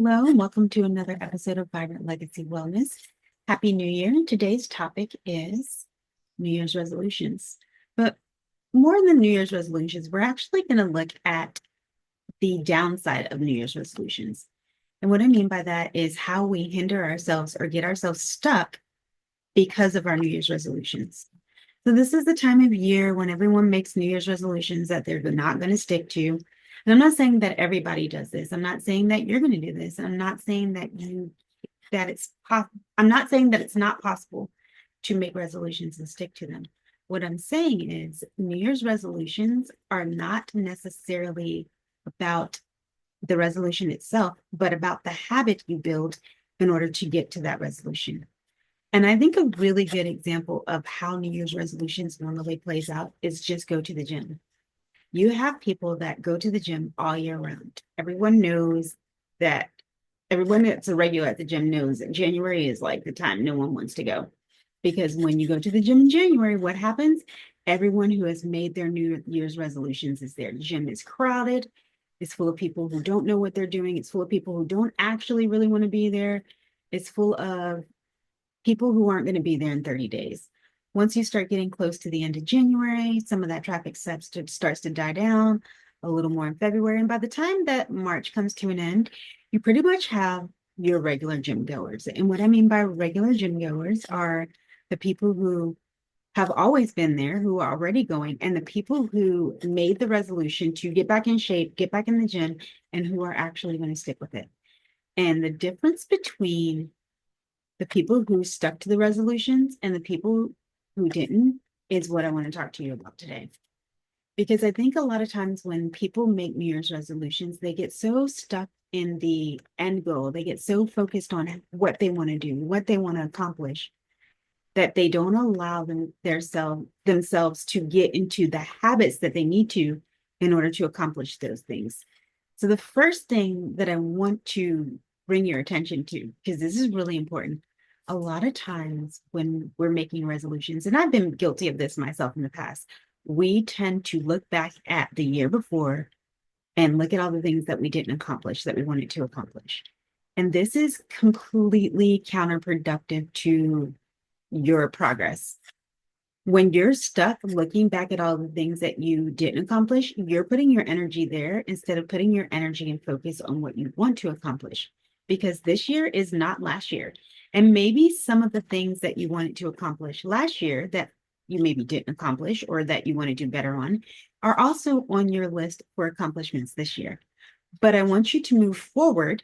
Hello, and welcome to another episode of Vibrant Legacy Wellness. Happy New Year. Today's topic is New Year's resolutions. But more than New Year's resolutions, we're actually going to look at the downside of New Year's resolutions. And what I mean by that is how we hinder ourselves or get ourselves stuck because of our New Year's resolutions. So this is the time of year when everyone makes New Year's resolutions that they're not going to stick to. And I'm not saying that everybody does this. I'm not saying that you're going to do this. I'm not saying I'm not saying that it's not possible to make resolutions and stick to them. What I'm saying is New Year's resolutions are not necessarily about the resolution itself, but about the habit you build in order to get to that resolution. And I think a really good example of how New Year's resolutions normally plays out is just go to the gym. You have people that go to the gym all year round. That everyone that's a regular at the gym knows that January is like the time no one wants to go. Because when you go to the gym in January, what happens? Everyone who has made their New Year's resolutions is there. The gym is crowded. It's full of people who don't know what they're doing. It's full of people who don't actually really want to be there. It's full of people who aren't going to be there in 30 days. Once you start getting close to the end of January, some of that traffic starts to die down a little more in February. And by the time that March comes to an end, you pretty much have your regular gym goers. And what I mean by regular gym goers are the people who have always been there, who are already going, and the people who made the resolution to get back in shape, get back in the gym, and who are actually going to stick with it. And the difference between the people who stuck to the resolutions and the people who didn't is what I want to talk to you about today. Because I think a lot of times when people make New Year's resolutions, they get so stuck in the end goal, they get so focused on what they want to do, what they want to accomplish, that they don't allow themselves to get into the habits that they need to in order to accomplish those things. So the first thing that I want to bring your attention to, because this is really important, a lot of times when we're making resolutions, and I've been guilty of this myself in the past, we tend to look back at the year before and look at all the things that we didn't accomplish that we wanted to accomplish. And this is completely counterproductive to your progress. When you're stuck looking back at all the things that you didn't accomplish, you're putting your energy there instead of putting your energy and focus on what you want to accomplish. Because this year is not last year. And maybe some of the things that you wanted to accomplish last year that you maybe didn't accomplish or that you want to do better on are also on your list for accomplishments this year. But I want you to move forward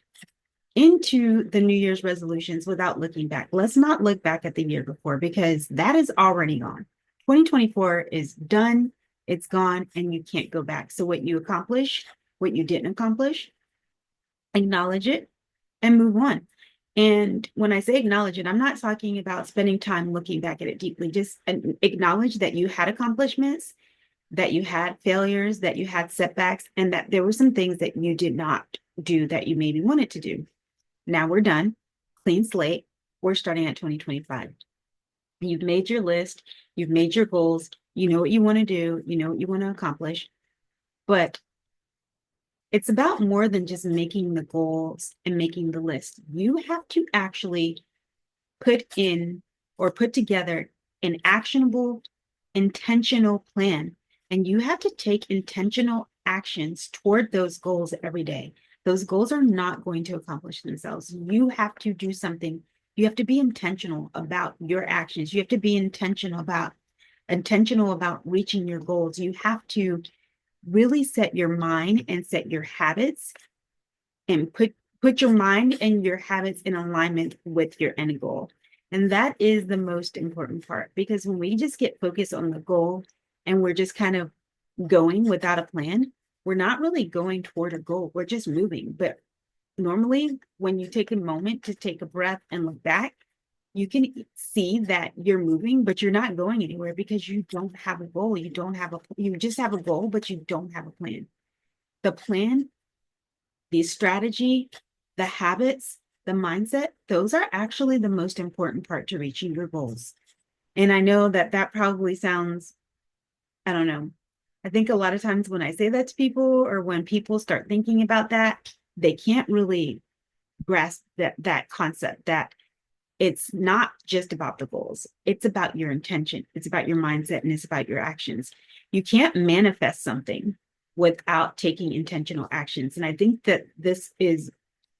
into the New Year's resolutions without looking back. Let's not look back at the year before because that is already gone. 2024 is done, it's gone, and you can't go back. So, what you accomplish, what you didn't accomplish, acknowledge it and move on. And when I say acknowledge it, I'm not talking about spending time looking back at it deeply. Just acknowledge that you had accomplishments, that you had failures, that you had setbacks, and that there were some things that you did not do that you maybe wanted to do. Now we're done, clean slate. We're starting at 2025. You've made your list, you've made your goals, you know what you want to do, you know what you want to accomplish. But it's about more than just making the goals and making the list. You have to actually put in or put together an actionable, intentional plan. And you have to take intentional actions toward those goals every day. Those goals are not going to accomplish themselves. You have to do something. You have to be intentional about your actions. You have to be intentional about reaching your goals. You have to really set your mind and set your habits and put your mind and your habits in alignment with your end goal. And that is the most important part because when we just get focused on the goal and we're just kind of going without a plan, we're not really going toward a goal. We're just moving. But normally, when you take a moment to take a breath and look back, you can see that you're moving, but you're not going anywhere because you don't have a goal. You just have a goal, but you don't have a plan. The plan, the strategy, the habits, the mindset, those are actually the most important part to reaching your goals. And I know that that probably sounds, I don't know. I think a lot of times when I say that to people or when people start thinking about that, they can't really grasp that concept that it's not just about the goals. It's about your intention. It's about your mindset and it's about your actions. You can't manifest something without taking intentional actions. And I think that this is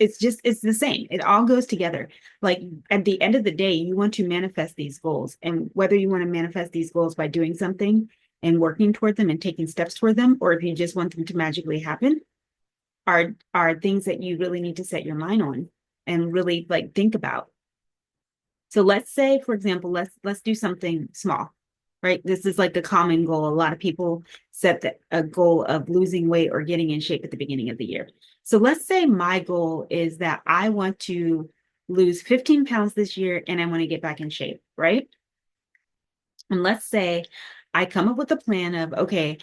it's the same. It all goes together. Like at the end of the day, you want to manifest these goals. And whether you want to manifest these goals by doing something and working toward them and taking steps toward them, or if you just want them to magically happen, are things that you really need to set your mind on and really like think about. So let's say, for example, let's do something small, right? This is like the common goal. A lot of people set a goal of losing weight or getting in shape at the beginning of the year. So let's say my goal is that I want to lose 15 pounds this year and I want to get back in shape, right? And let's say I come up with a plan of, okay,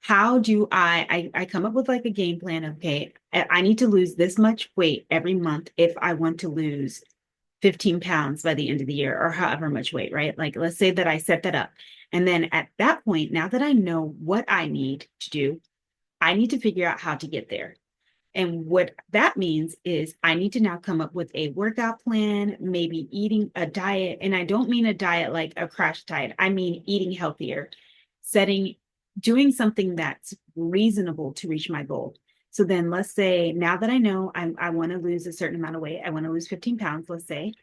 how do I come up with like a game plan of, okay, I need to lose this much weight every month if I want to lose 15 pounds by the end of the year or however much weight, right? Like, let's say that I set that up. And then at that point, now that I know what I need to do, I need to figure out how to get there. And what that means is I need to now come up with a workout plan, maybe eating a diet. And I don't mean a diet like a crash diet, I mean eating healthier, setting, doing something that's reasonable to reach my goal. So then let's say now that I know I want to lose a certain amount of weight, I want to lose 15 pounds, let's say.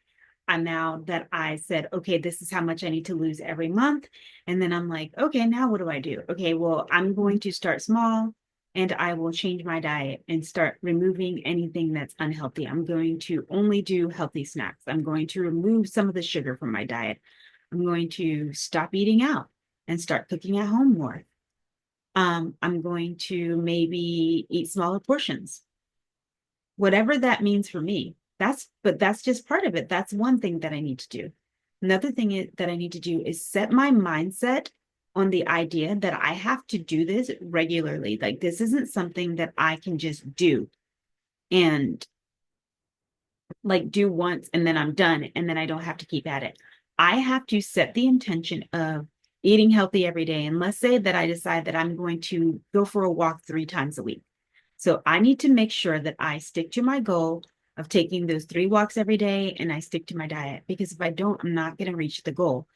And now that I said, okay, this is how much I need to lose every month. And then I'm like, okay, now what do I do? Okay, well, I'm going to start small and I will change my diet and start removing anything that's unhealthy. I'm going to only do healthy snacks. I'm going to remove some of the sugar from my diet. I'm going to stop eating out and start cooking at home more. I'm going to maybe eat smaller portions, whatever that means for me. But that's just part of it. That's one thing that I need to do. Another thing that I need to do is set my mindset on the idea that I have to do this regularly. Like this isn't something that I can just do and like do once and then I'm done and then I don't have to keep at it. I have to set the intention of eating healthy every day. And let's say that I decide that I'm going to go for a walk 3 times a week. So I need to make sure that I stick to my goal of taking those 3 walks every day and I stick to my diet because if I don't, I'm not going to reach the goal.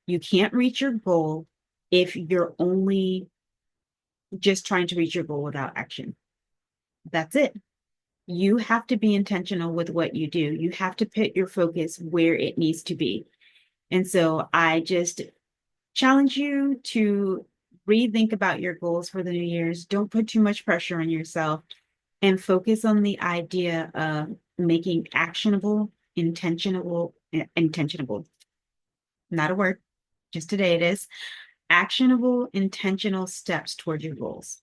You can't reach your goal if you're only just trying to reach your goal without action. That's it. You have to be intentional with what you do. You have to put your focus where it needs to be. And so I just challenge you to rethink about your goals for the New Year's. Don't put too much pressure on yourself and focus on the idea of making actionable, intentionable, not a word, just today it is, actionable, intentional steps toward your goals.